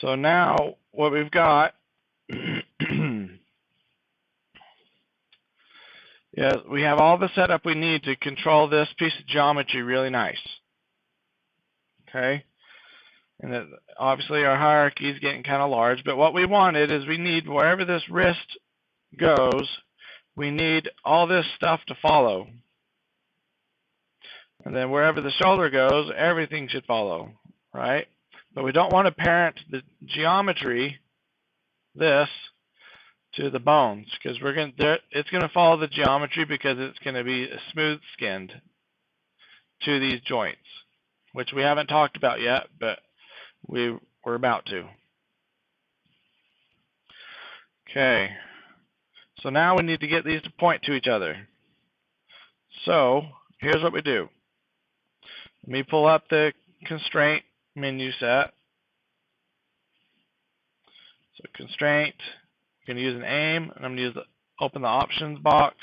So now what we've got is we have all the setup we need to control this piece of geometry really nice. Okay? And that obviously our hierarchy is getting kind of large, but what we wanted is we need wherever this wrist goes, we need all this stuff to follow. And then wherever the shoulder goes, everything should follow, right? But we don't want to parent the geometry, this, to the bones, because it's going to follow the geometry because it's going to be smooth skinned to these joints, which we haven't talked about yet, but we're about to. Okay, so now we need to get these to point to each other. So here's what we do. Let me pull up the constraint menu set. So constraint, I'm going to use an aim, and I'm going to open the options box.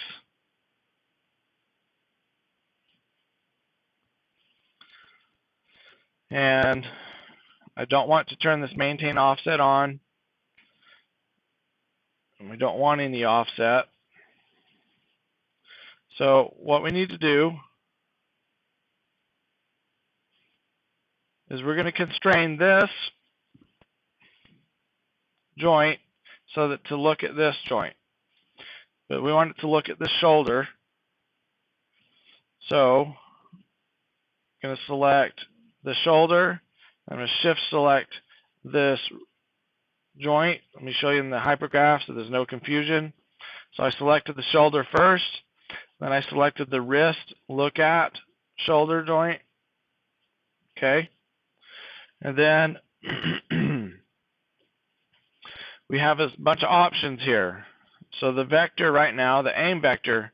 And I don't want to turn this maintain offset on. And we don't want any offset. So what we need to do is we're going to constrain this joint so that to look at this joint. But we want it to look at the shoulder. So I'm going to select the shoulder. I'm going to shift select this joint. Let me show you in the hypergraph so there's no confusion. So I selected the shoulder first, then I selected the wrist look at shoulder joint. Okay. And then we have a bunch of options here. So the vector right now, the aim vector,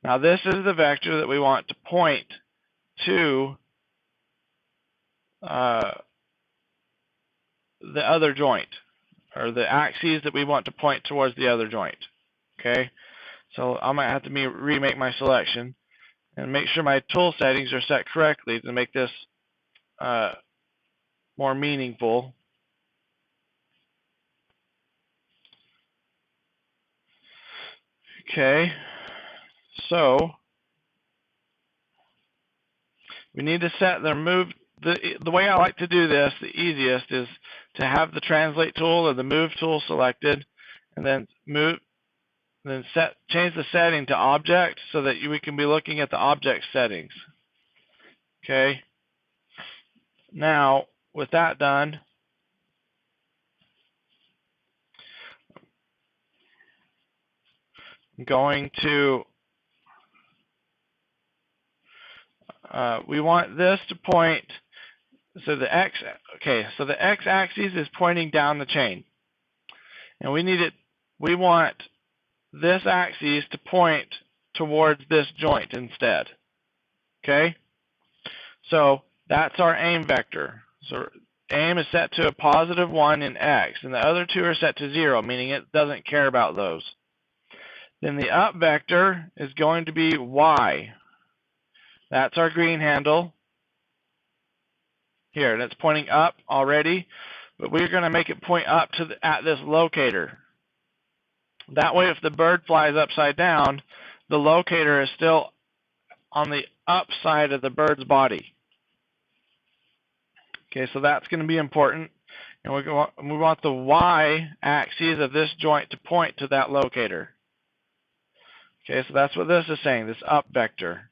now this is the vector that we want to point to the other joint, or the axes that we want to point towards the other joint. Okay, so I might have to remake my selection and make sure my tool settings are set correctly to make this more meaningful. Okay, so we need to set the move. The way I like to do this, the easiest, is to have the translate tool or the move tool selected, and then change the setting to object so that we can be looking at the object settings. Okay. Now, with that done, I'm going to we want this to point, so the x-axis is pointing down the chain, and we want this axis to point towards this joint instead. Okay, so that's our aim vector. So aim is set to a +1 in x, and the other two are set to 0, meaning it doesn't care about those. Then the up vector is going to be y. That's our green handle. Here, and it's pointing up already, but we're going to make it point up to at this locator. That way, if the bird flies upside down, the locator is still on the up side of the bird's body. Okay, so that's going to be important, and we want the y-axis of this joint to point to that locator. Okay, so that's what this is saying, this up vector.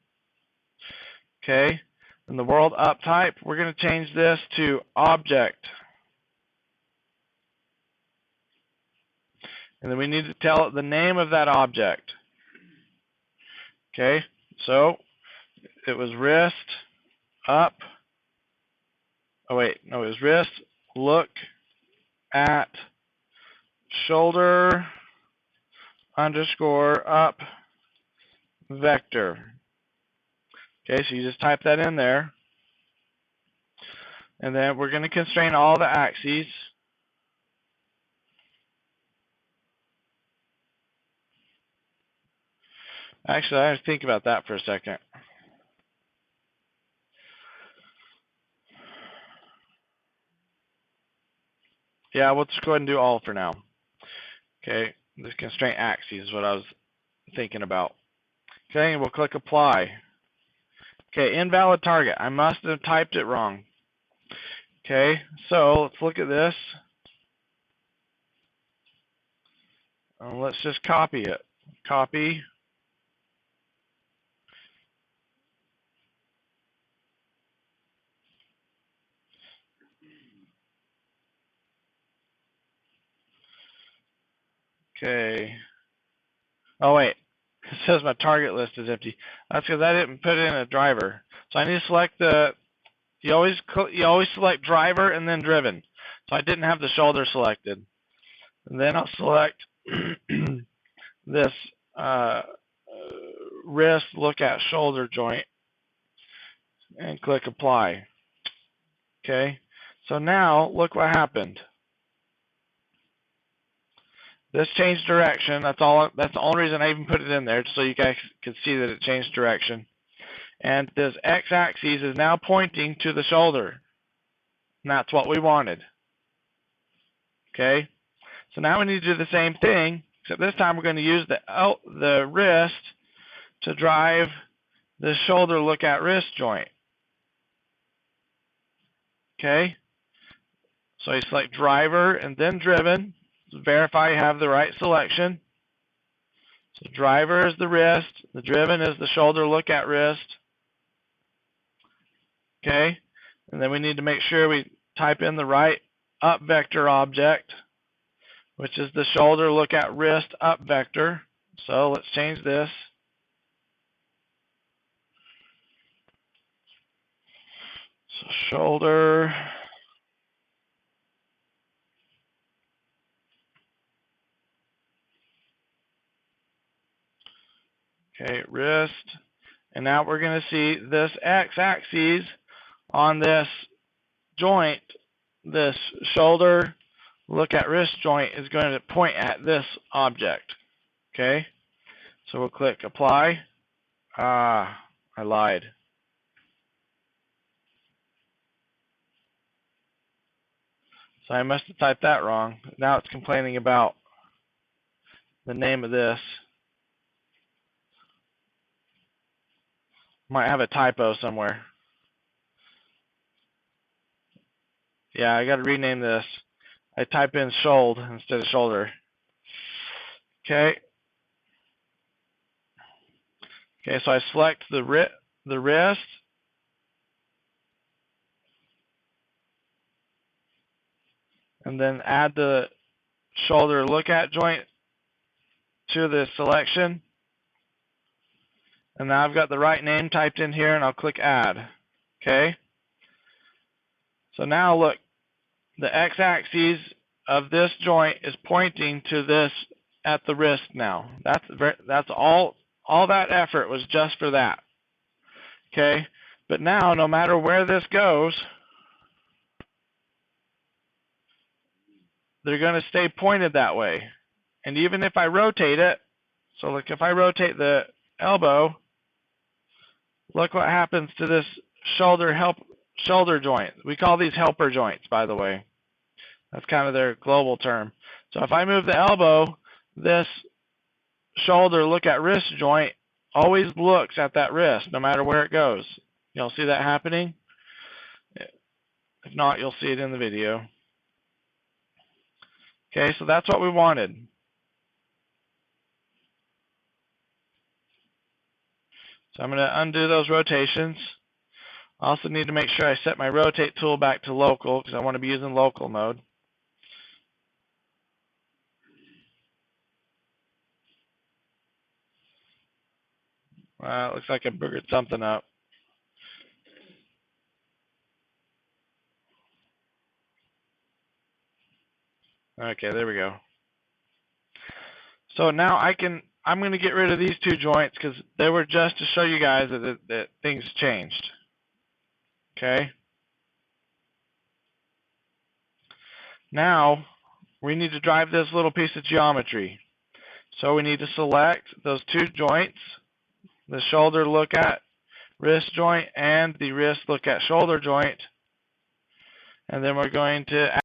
Okay, in the world up type, we're going to change this to object. And then we need to tell it the name of that object. Okay, so it was wrist up. Oh wait, no, it was wrist look at shoulder _ up vector. Okay, so you just type that in there. And then we're going to constrain all the axes. Actually, I have to think about that for a second. Yeah, we'll just go ahead and do all for now. Okay, this constraint axes is what I was thinking about. Okay, we'll click apply. Okay, invalid target. I must have typed it wrong. Okay, so let's look at this. Let's just copy it. Copy. Okay. Oh wait, it says my target list is empty. That's because I didn't put in a driver. So I need to select the. You always select driver and then driven. So I didn't have the shoulder selected. And then I'll select this wrist, look at shoulder joint, and click apply. Okay. So now look what happened. This changed direction. That's the only reason I even put it in there, so you guys can see that it changed direction. And this x-axis is now pointing to the shoulder. And that's what we wanted. Okay? So now we need to do the same thing, except this time we're going to use the wrist to drive the shoulder look at wrist joint. Okay? So you select driver and then driven. So verify you have the right selection. So driver is the wrist, the driven is the shoulder look at wrist. Okay? And then we need to make sure we type in the right up vector object, which is the shoulder look at wrist up vector. So let's change this. So shoulder. Okay, wrist. And now we're going to see this x-axis on this joint, this shoulder look at wrist joint is going to point at this object. Okay, so we'll click apply. I lied. So I must have typed that wrong. Now it's complaining about the name of this. Might have a typo somewhere. Yeah, I got to rename this. I type in shoulder instead of shoulder. Okay. Okay, so I select the wrist. And then add the shoulder look at joint to the selection. And now I've got the right name typed in here, and I'll click add. Okay. So now look, the x-axis of this joint is pointing to this at the wrist now. That's all that effort was just for that. Okay. But now, no matter where this goes, they're going to stay pointed that way. And even if I rotate it, so look, if I rotate the elbow, look what happens to this shoulder joint. We call these helper joints, by the way. That's kind of their global term. So if I move the elbow, this shoulder look at wrist joint always looks at that wrist, no matter where it goes. You'll see that happening. If not, you'll see it in the video. Okay, so that's what we wanted. So I'm going to undo those rotations. I also need to make sure I set my rotate tool back to local because I want to be using local mode. It looks like I boogered something up. Okay, there we go. So now I'm going to get rid of these two joints because they were just to show you guys that things changed. Okay. Now we need to drive this little piece of geometry. So we need to select those two joints, the shoulder look at wrist joint and the wrist look at shoulder joint. And then we're going to